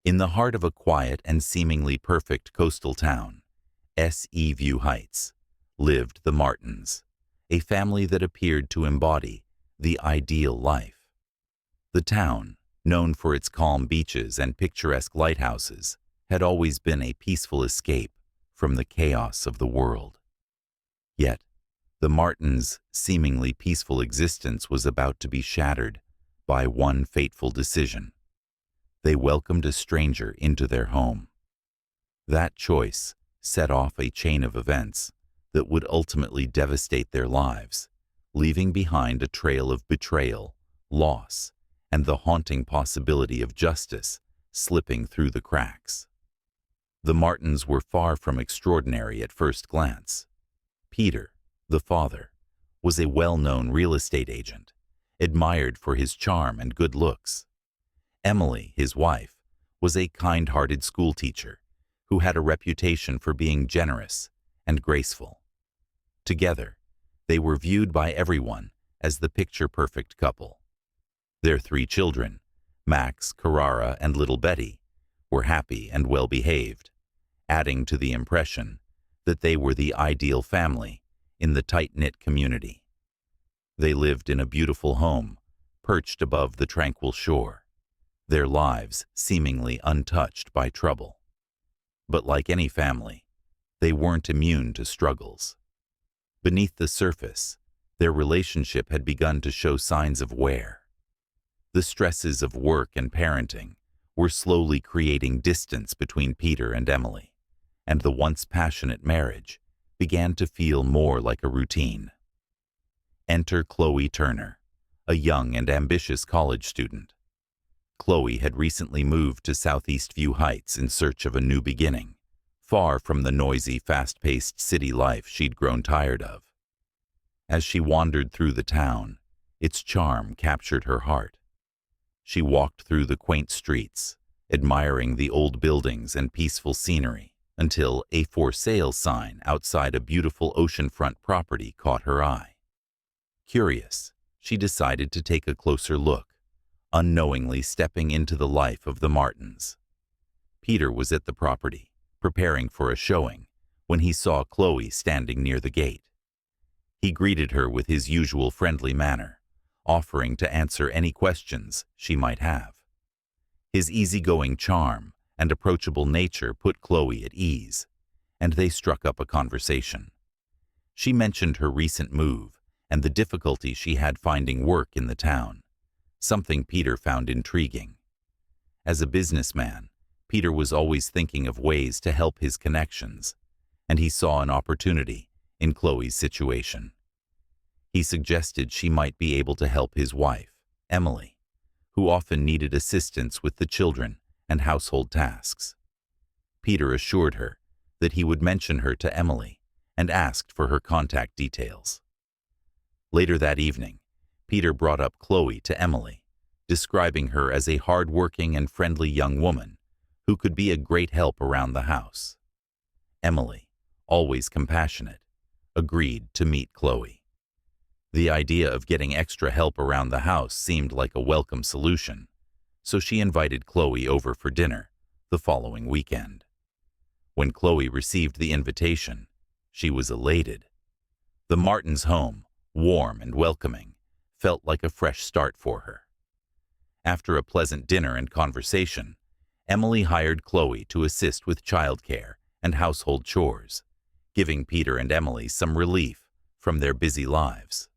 In the heart of a quiet and seemingly perfect coastal town, S.E. View Heights, lived the Martins, a family that appeared to embody the ideal life. The town, known for its calm beaches and picturesque lighthouses, had always been a peaceful escape from the chaos of the world. Yet, the Martins' seemingly peaceful existence was about to be shattered by one fateful decision. They welcomed a stranger into their home. That choice set off a chain of events that would ultimately devastate their lives, leaving behind a trail of betrayal, loss, and the haunting possibility of justice slipping through the cracks. The Martins were far from extraordinary at first glance. Peter, the father, was a well-known real estate agent, admired for his charm and good looks. Emily, his wife, was a kind-hearted schoolteacher who had a reputation for being generous and graceful. Together, they were viewed by everyone as the picture-perfect couple. Their 3 children, Max, Carrara, and little Betty, were happy and well-behaved, adding to the impression that they were the ideal family in the tight-knit community. They lived in a beautiful home, perched above the tranquil shore, their lives seemingly untouched by trouble. But like any family, they weren't immune to struggles. Beneath the surface, their relationship had begun to show signs of wear. The stresses of work and parenting were slowly creating distance between Peter and Emily, and the once passionate marriage began to feel more like a routine. Enter Khloe Turner, a young and ambitious college student. Khloe had recently moved to Southeast View Heights in search of a new beginning, far from the noisy, fast-paced city life she'd grown tired of. As she wandered through the town, its charm captured her heart. She walked through the quaint streets, admiring the old buildings and peaceful scenery, until a for sale sign outside a beautiful oceanfront property caught her eye. Curious, she decided to take a closer look, unknowingly stepping into the life of the Martins. Peter was at the property, preparing for a showing, when he saw Khloe standing near the gate. He greeted her with his usual friendly manner, offering to answer any questions she might have. His easygoing charm and approachable nature put Khloe at ease, and they struck up a conversation. She mentioned her recent move and the difficulty she had finding work in the town, something Peter found intriguing. As a businessman, Peter was always thinking of ways to help his connections, and he saw an opportunity in Khloe's situation. He suggested she might be able to help his wife, Emily, who often needed assistance with the children and household tasks. Peter assured her that he would mention her to Emily and asked for her contact details. Later that evening, Peter brought up Khloe to Emily, describing her as a hard-working and friendly young woman who could be a great help around the house. Emily, always compassionate, agreed to meet Khloe. The idea of getting extra help around the house seemed like a welcome solution, so she invited Khloe over for dinner the following weekend. When Khloe received the invitation, she was elated. The Martins' home, warm and welcoming, felt like a fresh start for her. After a pleasant dinner and conversation, Emily hired Khloe to assist with childcare and household chores, giving Peter and Emily some relief from their busy lives.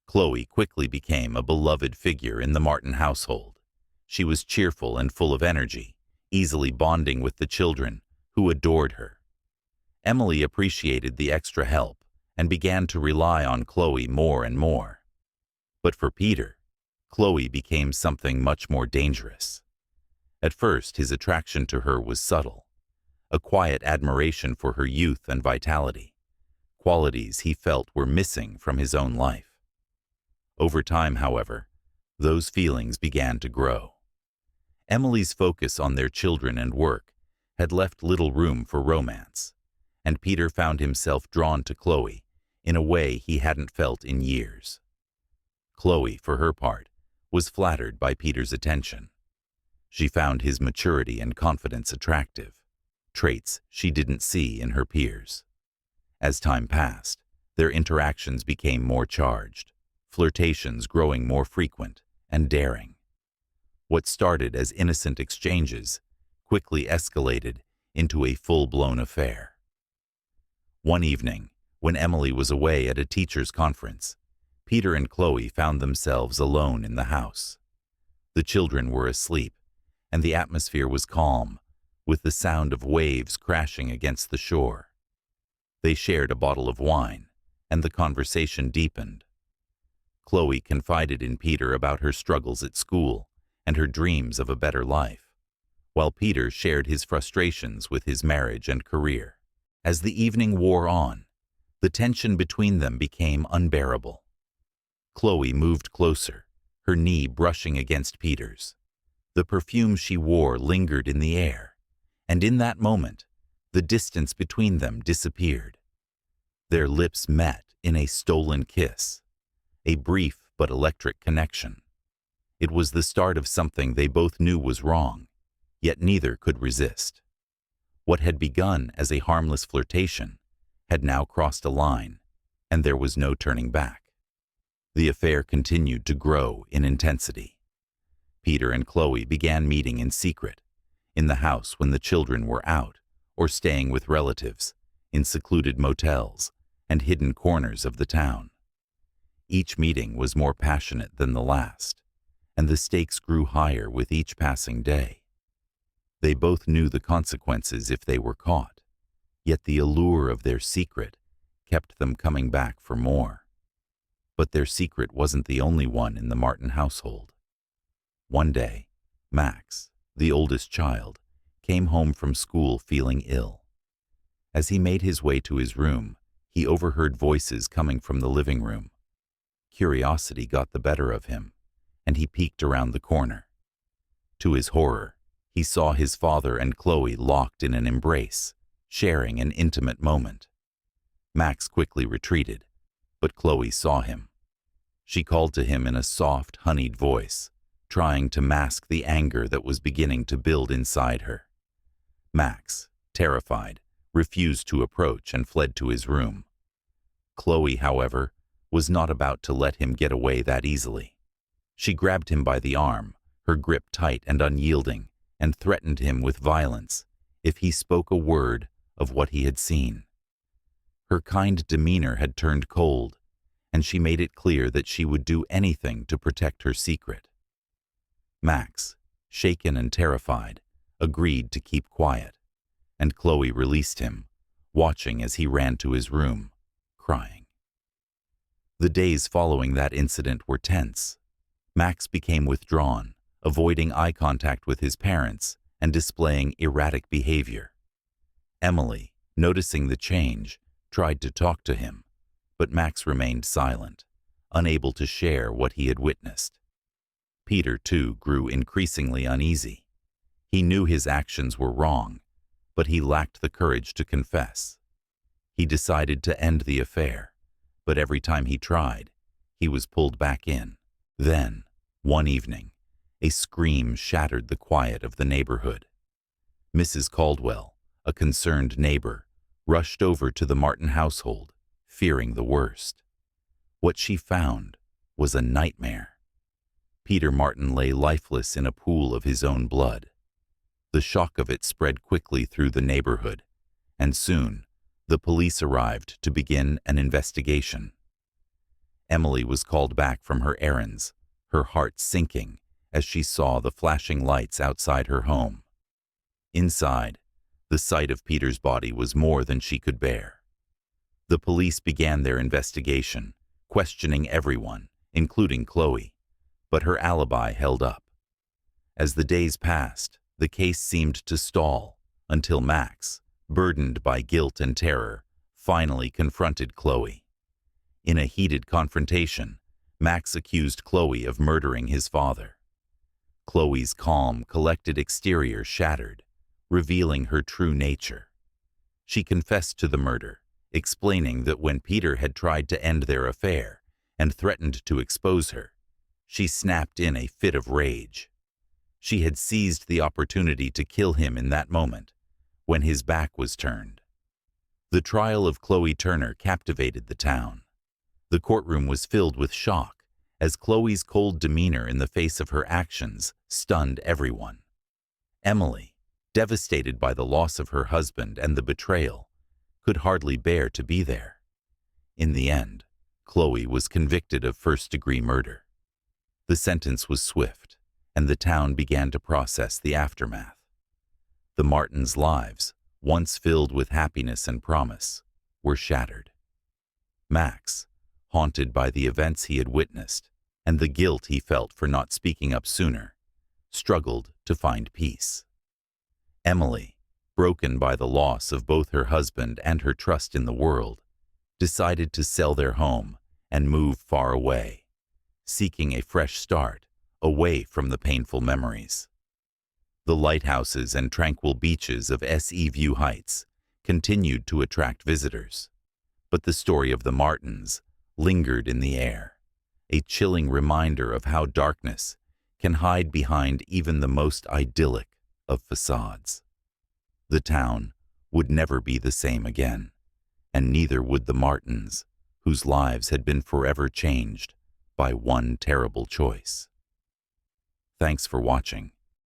Khloe quickly became a beloved figure in the Martin household. She was cheerful and full of energy, easily bonding with the children, who adored her. Emily appreciated the extra help and began to rely on Khloe more and more. But for Peter, Khloe became something much more dangerous. At first, his attraction to her was subtle, a quiet admiration for her youth and vitality, qualities he felt were missing from his own life. Over time, however, those feelings began to grow. Emily's focus on their children and work had left little room for romance, and Peter found himself drawn to Khloe in a way he hadn't felt in years. Khloe, for her part, was flattered by Peter's attention. She found his maturity and confidence attractive, traits she didn't see in her peers. As time passed, their interactions became more charged, flirtations growing more frequent and daring. What started as innocent exchanges quickly escalated into a full-blown affair. One evening, when Emily was away at a teachers' conference, Peter and Khloe found themselves alone in the house. The children were asleep, and the atmosphere was calm, with the sound of waves crashing against the shore. They shared a bottle of wine, and the conversation deepened. Khloe confided in Peter about her struggles at school and her dreams of a better life, while Peter shared his frustrations with his marriage and career. As the evening wore on, the tension between them became unbearable. Khloe moved closer, her knee brushing against Peter's. The perfume she wore lingered in the air, and in that moment, the distance between them disappeared. Their lips met in a stolen kiss, a brief but electric connection. It was the start of something they both knew was wrong, yet neither could resist. What had begun as a harmless flirtation had now crossed a line, and there was no turning back. The affair continued to grow in intensity. Peter and Khloe began meeting in secret, in the house when the children were out, or staying with relatives, in secluded motels and hidden corners of the town. Each meeting was more passionate than the last, and the stakes grew higher with each passing day. They both knew the consequences if they were caught, yet the allure of their secret kept them coming back for more. But their secret wasn't the only one in the Martin household. One day, Max, the oldest child, came home from school feeling ill. As he made his way to his room, he overheard voices coming from the living room. Curiosity got the better of him, and he peeked around the corner. To his horror, he saw his father and Khloe locked in an embrace, sharing an intimate moment. Max quickly retreated, but Khloe saw him. She called to him in a soft, honeyed voice, trying to mask the anger that was beginning to build inside her. Max, terrified, refused to approach and fled to his room. Khloe, however, was not about to let him get away that easily. She grabbed him by the arm, her grip tight and unyielding, and threatened him with violence if he spoke a word of what he had seen. Her kind demeanor had turned cold, and she made it clear that she would do anything to protect her secret. Max, shaken and terrified, agreed to keep quiet, and Khloe released him, watching as he ran to his room, crying. The days following that incident were tense. Max became withdrawn, avoiding eye contact with his parents and displaying erratic behavior. Emily, noticing the change, tried to talk to him, but Max remained silent, unable to share what he had witnessed. Peter, too, grew increasingly uneasy. He knew his actions were wrong, but he lacked the courage to confess. He decided to end the affair, but every time he tried, he was pulled back in. Then, one evening, a scream shattered the quiet of the neighborhood. Mrs. Caldwell, a concerned neighbor, rushed over to the Martin household, fearing the worst. What she found was a nightmare. Peter Martin lay lifeless in a pool of his own blood. The shock of it spread quickly through the neighborhood, and soon the police arrived to begin an investigation. Emily was called back from her errands, her heart sinking as she saw the flashing lights outside her home. Inside, the sight of Peter's body was more than she could bear. The police began their investigation, questioning everyone, including Khloe, but her alibi held up. As the days passed, the case seemed to stall until Max, burdened by guilt and terror, finally confronted Khloe. In a heated confrontation, Max accused Khloe of murdering his father. Khloe's calm, collected exterior shattered, revealing her true nature. She confessed to the murder, explaining that when Peter had tried to end their affair and threatened to expose her, she snapped in a fit of rage. She had seized the opportunity to kill him in that moment, when his back was turned. The trial of Khloe Turner captivated the town. The courtroom was filled with shock, as Khloe's cold demeanor in the face of her actions stunned everyone. Emily, devastated by the loss of her husband and the betrayal, could hardly bear to be there. In the end, Khloe was convicted of first-degree murder. The sentence was swift, and the town began to process the aftermath. The Martins' lives, once filled with happiness and promise, were shattered. Max, haunted by the events he had witnessed and the guilt he felt for not speaking up sooner, struggled to find peace. Emily, broken by the loss of both her husband and her trust in the world, decided to sell their home and move far away, seeking a fresh start away from the painful memories. The lighthouses and tranquil beaches of Sea View Heights continued to attract visitors, but the story of the Martins lingered in the air, a chilling reminder of how darkness can hide behind even the most idyllic of facades. The town would never be the same again, and neither would the Martins, whose lives had been forever changed by one terrible choice. Thanks for watching.